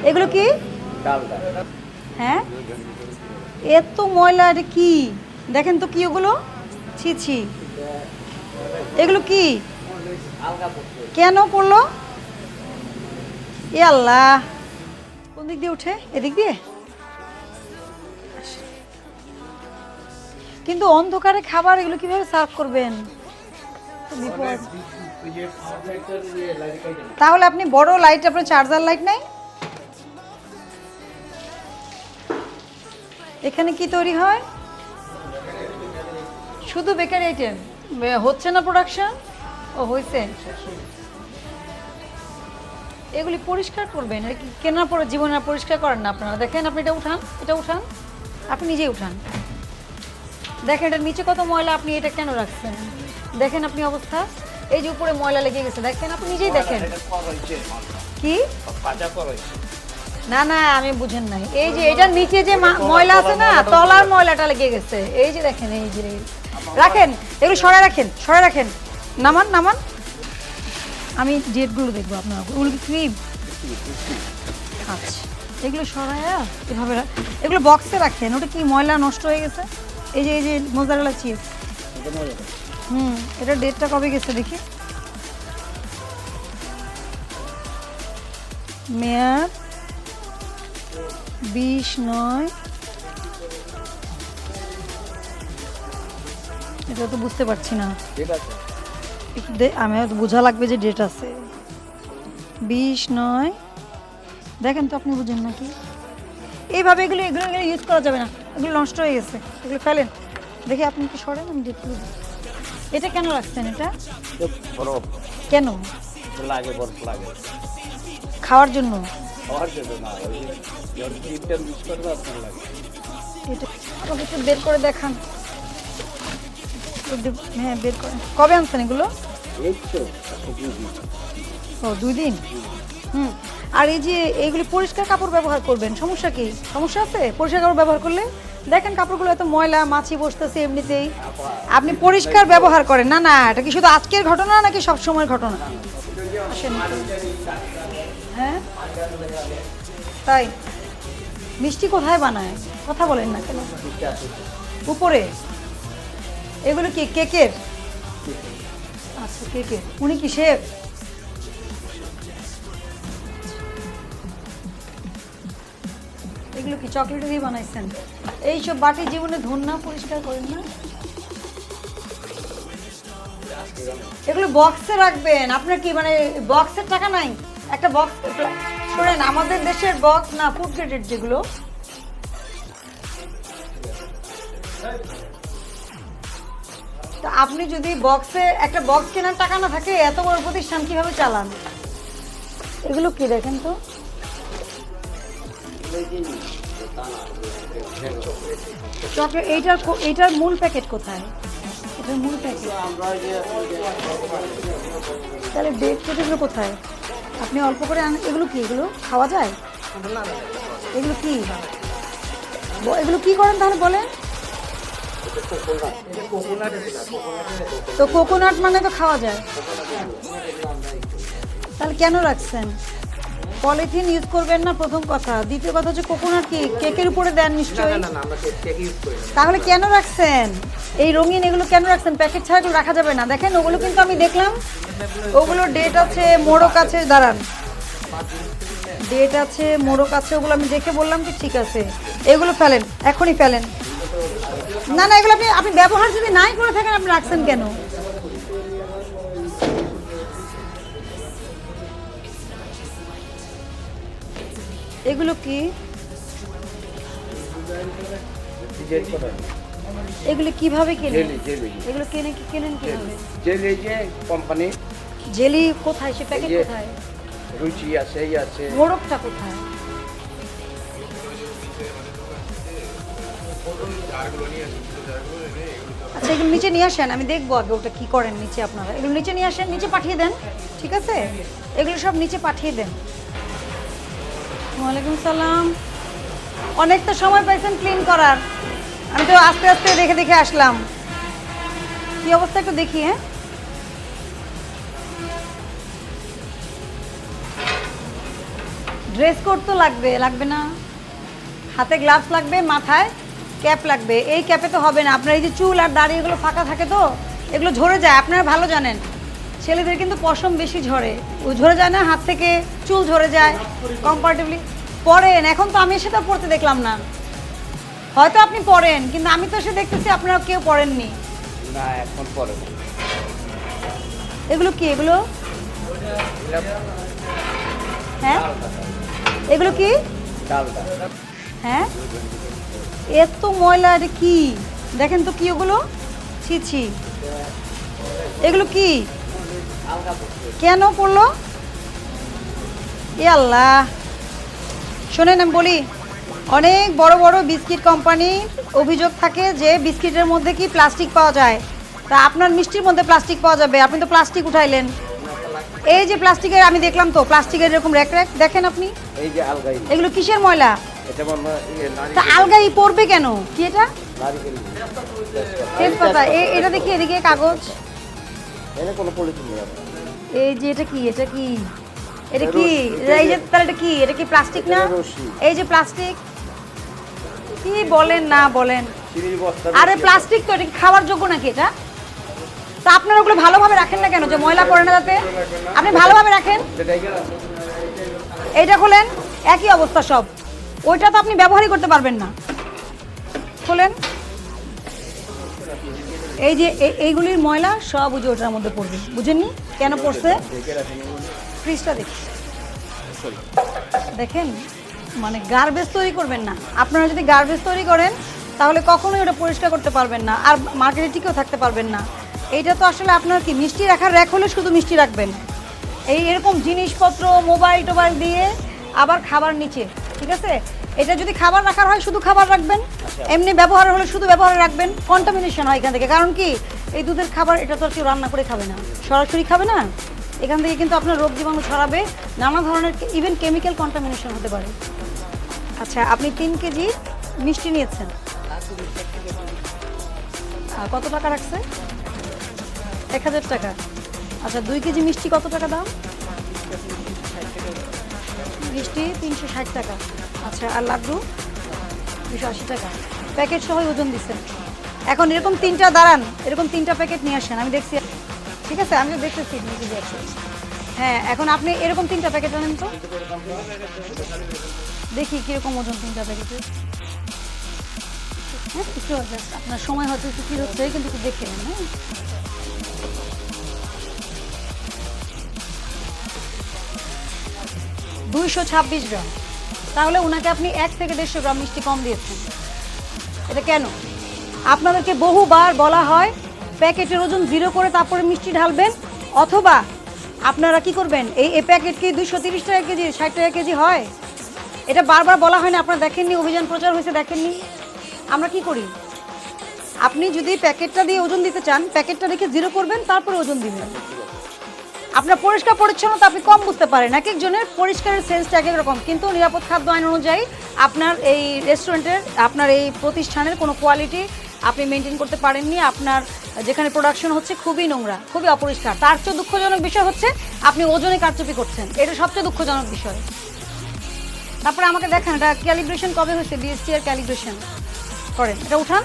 এগুলো কি? হ্যাঁ, এত ময়লা, এটা কি? দেখেন তো কি ওগুলো, ছি ছি। এগুলো কি, কেন পড়লো? এ আল্লাহ, কোন দিক দিয়ে উঠে? এদিক দিয়ে? কিন্তু অন্ধকারে খাবার এগুলো কিভাবে সার্ভ করবেন? বিপদ। তাহলে আপনি বড় লাইট, আপনার চার্জার লাইট নাই? এখানে কি তৈরি হয়? শুধু বেকারি আইটেম হচ্ছে না প্রোডাকশন? ও হয়েছে। এগুলি পরিষ্কার করবেন, এটা কি কেনার পরে জীবনে পরিষ্কার করেন না আপনারা? দেখেন, আপনি এটা উঠান, এটা উঠান, আপনি নিজেই উঠান। দেখেন এটার নিচে কত ময়লা, আপনি এটা কেন রাখছেন? দেখেন আপনি অবস্থা, এই যে উপরে ময়লা লেগে গেছে, দেখেন, আপনি নিজেই দেখেন। কি? না না, আমি বুঝেন নাই। এই যে এটার নিচে যে ময়লা আছে না, তলার ময়লাটা লেগে গেছে, এই যে দেখেন, এই যে রাখেন, এগুলো সরাই রাখেন, সরাই রাখেন, নামান নামান। আমি ডেটগুলো দেখবো আপনার। ওগুলো ক্রিম, আচ্ছা, এগুলো সরাইয়া এভাবে এগুলো বক্সে রাখেন। ওটা কি ময়লা নষ্ট হয়ে গেছে? এই যে মোজারেলা চিজ, এটা ডেটটা কবে গেছে দেখি। মেয়াদ 20/9। এটা তো বুঝতে পারছি না, আমি হয়তো বোঝা লাগবে যে ডেট আছে 20/9। দেখেন তো, আপনি বুঝেন নাকি? এইভাবে এগুলো এগুলো ইউজ করা যাবে না, এগুলো নষ্ট হয়ে গেছে, এগুলো ফেলেন। দেখি আপনি কি সরেন, আমি ডেটগুলো। এটা কেন রাখছেন? এটা কেন? খাওয়ার জন্য? এটা আমাকে একটু বের করে দেখান। হ্যাঁ, বের করেন। কবে আনছেন এগুলো? ও, 2 দিন। আর এই যে এইগুলি পরিষ্কার কাপড় ব্যবহার করবেন, সমস্যা কি? সমস্যা আছে পরিষ্কার কাপড় ব্যবহার করলে? দেখেন কাপড়গুলো এত ময়লা, মাছি বসতেছে এমনিতেই, আপনি পরিষ্কার ব্যবহার করেন না। না, এটা কি শুধু আজকের ঘটনা নাকি সব সময়ের ঘটনা? হ্যাঁ, তাই? মিষ্টি কোথায় বানায়? কথা বলেন না কেন? উপরে। এগুলো কি কেকের? আচ্ছা, কেকের। উনি কি শেফ? এগুলো কি চকলেট দিয়ে বানাইছেন? এইসব বাটি জীবনে ধন্যা পরিষ্কার করেন না? এগুলো বক্সে রাখবেন। আপনার কি মানে বক্সের টাকা নাই? একটা বক্স শোনেন, আমাদের দেশের বক্স না, ফুড গ্রেডের যেগুলো, তো আপনি যদি বক্সে একটা বক্স কেনার টাকা না থাকে, এত বড় প্রতিষ্ঠান কিভাবে চালান? এগুলো কি দেখেন তো? চকলেট। এইটার মূল প্যাকেট কোথায়? এটার মূল প্যাকেট তাহলে ডেট কেটেগুলো কোথায়? আপনি অল্প করে এগুলো কি? এগুলো খাওয়া যায়? এগুলো কি? এগুলো কি করেন তাহলে বলেন তো? কোকোনাট মানে তো খাওয়া যায়, তাহলে কেন রাখছেন? পলিথিন ইউজ করবেন না, প্রথম কথা। দ্বিতীয় কথা হচ্ছে, কোকোনাট কি কেকের উপরে দেন নিশ্চয়ই? তাহলে কেন রাখছেন এই রঙিন? এগুলো কেন রাখছেন? প্যাকেট ছাড়া এগুলো রাখা যাবে না। দেখেন, ওগুলো কিন্তু আমি দেখলাম, ওগুলো ডেট আছে, মোড়ক আছে। দাঁড়ান, ডেট আছে, মোড়ক আছে, ওগুলো আমি দেখে বললাম কি ঠিক আছে। এগুলো ফেলেন, এখনই ফেলেন। না না, এগুলো আপনি ব্যবহার যদি নাই করে থাকেন, আপনি রাখছেন কেন? এগুলো কি? এগুলো কিভাবে কেনেন? এগুলো কেনেন কিভাবে? জেলি যে কোম্পানি। জেলি কোথায়? সে প্যাকেট কোথায়? রুচি আছে, এই আছে। মোড়কটা কোথায়? আচ্ছা, এগুলো নিচে নিয়ে আসেন, আমি দেখবো আগে ওটা কি করেন নিচে আপনারা। এগুলো নিচে নিয়ে আসেন, নিচে পাঠিয়ে দেন, ঠিক আছে? এগুলো সব নিচে পাঠিয়ে দেন। ওয়ালাইকুম সালাম। অনেকটা সময় পাইছেন ক্লিন করার, আমি তো আস্তে আস্তে দেখে দেখে আসলাম। কি অবস্থা একটু দেখি। হ্যাঁ, ড্রেস কোড তো লাগবে, লাগবে না? হাতে গ্লাভস লাগবে, মাথায় ক্যাপ লাগবে। এই ক্যাপে তো হবে না, আপনার এই যে চুল আর দাড়ি এগুলো ফাঁকা থাকে তো, এগুলো ঝরে যায়, আপনারা ভালো জানেন। ছেলেদের কিন্তু পশম বেশি ঝরে, ও ঝরে যায় না, হাত থেকে চুল ঝরে যায় কম্পারেটিভলি। পরেন, এখন তো আমি সেটা পড়তে দেখলাম না। হয়তো আপনি পড়েন, কিন্তু আমি তো এসে দেখতেছি আপনারা কেউ পড়েননি। না এখন পরে না। এগুলো কি? এগুলো হ্যাঁ, এগুলো কি? ডালটা হ্যাঁ, এত ময়লা, এটা কি? দেখেন তো কি ওগুলো, ছি ছি। এগুলো কি, কেন পড়লো? এ আল্লাহ। শোনেন আমি বলি, অনেক বড় বড় বিস্কিট কোম্পানি অভিযোগ থাকে যে বিস্কিটের মধ্যে কি প্লাস্টিক পাওয়া যায়। তা আপনার মিষ্টির মধ্যে প্লাস্টিক পাওয়া যাবে, আপনি তো প্লাস্টিক উঠাইলেন। এই যে প্লাস্টিকের, আমি দেখলাম তো প্লাস্টিকের এরকম র্যাক র্যাক, দেখেন আপনি। এই যে আলগাই, এগুলো কিসের ময়লা? এটা মনে হয় তা আলগাই পড়বে কেন? কি এটা? নারিকেল তেজপাতা। এটা দেখি, এদিকে কাগজ। এনে কোনো পলিথিন নেই আপনার। এই যে এটা কি, এটা কি, এটা কি? এই যে তাহলে এটা কি? এটা কি প্লাস্টিক না? এই যে প্লাস্টিক, কি বলেন না বলেন। চিনির বস্তা। আরে প্লাস্টিক তো, এটা কি খাওয়ার যোগ্য নাকি এটা? তা আপনারা ওগুলো ভালোভাবে রাখেন না কেন, যে ময়লা পড়ে না যাতে? আপনি ভালোভাবে রাখেন। এইটা খোলেন, একই অবস্থা সব। ওইটা তো আপনি ব্যবহারই করতে পারবেন না। খোলেন, এই যে এইগুলির ময়লা সব ওই যে ওটার মধ্যে পড়বে, বুঝেননি কেন পড়ছে? ফ্রিজটা দেখি, দেখেন, মানে গার্বেজ তৈরি করবেন না। আপনারা যদি গার্বেজ তৈরি করেন তাহলে কখনোই ওটা পরিষ্কার করতে পারবেন না, আর মার্কেটে টিকেও থাকতে পারবেন না। এইটা তো আসলে আপনার কি, মিষ্টি রাখার র্যাক হলে শুধু মিষ্টি রাখবেন, এই এরকম জিনিসপত্র মোবাইল টোবাইল দিয়ে আবার খাবার নিচে, ঠিক আছে? এটা যদি খাবার রাখার হয় শুধু খাবার রাখবেন, এমনি ব্যবহার হলে শুধু ব্যবহারে রাখবেন। কন্টামিনেশন হয় এখান থেকে, কারণ কি, এই দুধের খাবার এটা তো আর কেউ রান্না করে খাবে না, সরাসরি খাবে না। এখান থেকে কিন্তু আপনার রোগ জীবাণু ছড়াবে, নানা ধরনের ইভেন কেমিক্যাল কন্টামিনেশন হতে পারে। আচ্ছা, আপনি 3 কেজি মিষ্টি নিয়েছেন, আর কত টাকা রাখছে? 1000 টাকা। আচ্ছা, 2 কেজি মিষ্টি কত টাকা দাম? মিষ্টি 360 টাকা। আচ্ছা, আর লাড্ডু 280 টাকা। প্যাকেট সহ ওজন দিচ্ছেন। এখন এরকম 3টা দাঁড়ান, এরকম 3টা প্যাকেট নিয়ে আসেন, আমি দেখছি, ঠিক আছে? আমি তো দেখতেছি নিজে আছে। হ্যাঁ, এখন আপনি এরকম 3টা প্যাকেট আনেন তো, দেখি কীরকম ওজন 3টা প্যাকেটের। হ্যাঁ, একটু আপনার সময় হয়তো একটু কী হচ্ছে, কিন্তু একটু দেখে নেন। হ্যাঁ, 226 গ্রাম। তাহলে ওনাকে আপনি 1 থেকে 150 গ্রাম মিষ্টি কম দিয়েছেন। এটা কেন? আপনাদেরকে বহুবার বলা হয় প্যাকেটের ওজন 0 করে তারপরে মিষ্টি ঢালবেন, অথবা আপনারা কি করবেন, এই প্যাকেট কি 230 টাকা কেজি, 60 টাকা কেজি হয়? এটা বারবার বলা হয় না? আপনারা দেখেননি? অভিযান প্রচার হয়েছে, দেখেননি? আমরা কি করি, আপনি যদি প্যাকেটটা দিয়ে ওজন দিতে চান, প্যাকেটটা দেখে 0 করবেন, তারপরে ওজন দিবেন। আপনার পরিষ্কার পরিচ্ছন্নতা আপনি কম বুঝতে পারেন, এক একজনের পরিষ্কারের সেন্সটা এক এক রকম, কিন্তু নিরাপদ খাদ্য আইন অনুযায়ী আপনার এই রেস্টুরেন্টের, আপনার এই প্রতিষ্ঠানের কোনো কোয়ালিটি আপনি মেনটেন করতে পারেননি। আপনার যেখানে প্রোডাকশন হচ্ছে খুবই নোংরা, খুবই অপরিষ্কার। তার চেয়ে দুঃখজনক বিষয় হচ্ছে আপনি ওজনে কারচুপি করছেন, এটা সবচেয়ে দুঃখজনক বিষয়। তারপরে আমাকে দেখেন, এটা ক্যালিব্রেশন কবে হয়েছে? বিএসটি আর ক্যালিব্রেশন করেন, এটা উঠান।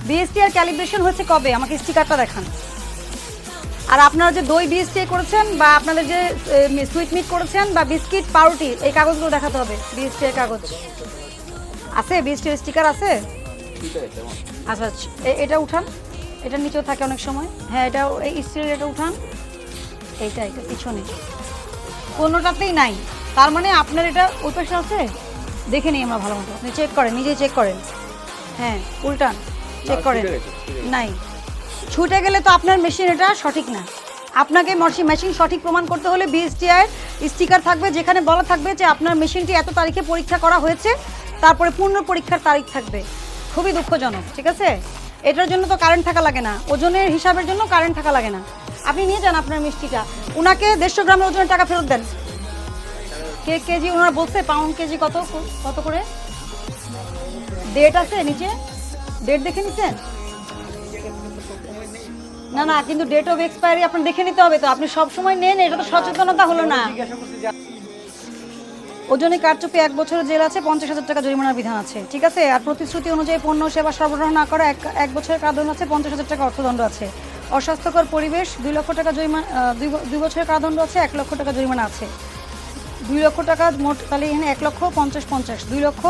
বিএসটি আর ক্যালিব্রেশন হয়েছে কবে? আমাকে স্টিকারটা দেখান। আর আপনারা যে দই বিএসটি করেছেন, বা আপনাদের যে সুইট মিট করেছেন, বা বিস্কিট পাউরুটি, এই কাগজগুলো দেখাতে হবে। বিএসটি এর কাগজ আছে? বিএসটি এর স্টিকার আছে? আচ্ছা, এটা উঠান, এটা নিচেও থাকে অনেক সময়। হ্যাঁ, এটা এই স্টিলের, এটা উঠান। এইটা পিছনে কোনোটাতেই নাই, তার মানে আপনার এটা ওই পাশে আছে। দেখে নিই আমরা ভালো মতো, আপনি চেক করেন, নিজেই চেক করেন। হ্যাঁ, উল্টান, চেক করেন। নাই, ছুটে গেলে তো আপনার মেশিন এটা সঠিক না। আপনাকে মেশিন সঠিক প্রমাণ করতে হলে বিএসটিআই স্টিকার থাকবে, যেখানে বলা থাকবে যে আপনার মেশিনটি এত তারিখে পরীক্ষা করা হয়েছে, তারপরে পূর্ণ পরীক্ষার তারিখ থাকবে। খুবই দুঃখজনক, ঠিক আছে? এটার জন্য তো কারেন্ট থাকা লাগে না, ওজনের হিসাবের জন্য কারেন্ট থাকা লাগে না। আপনি নিয়ে যান আপনার মিষ্টিটা, ওনাকে 150 গ্রামের ওজনের টাকা ফেরত দেন। কেজি ওনারা বলছে, পাউন্ড কেজি কত কত করে? ডেট আছে নিচে, ডেট দেখে নিচ্ছেন? না না, কিন্তু ডেট অফ এক্সপায়ারি আপনার দেখে নিতে হবে তো। আপনি সব সময় নেন, এটা তো সচেতনতা হলো না। ওজনে কারচুপি 1 বছরের জেল আছে, 50,000 টাকা জরিমানার বিধান আছে, ঠিক আছে? আর প্রতিশ্রুতি অনুযায়ী পণ্য ও সেবা সরবরাহ না করা 1 বছরের কারাদণ্ড আছে, 50,000 টাকা অর্থদণ্ড আছে। অস্বাস্থ্যকর পরিবেশ 2 লক্ষ টাকা জরিমানা, 2 বছরের কারাদণ্ড আছে, 1 লক্ষ টাকা জরিমানা আছে। 2 লক্ষ টাকা মোট, তাহলে এখানে 1 লক্ষ 50, 2 লক্ষ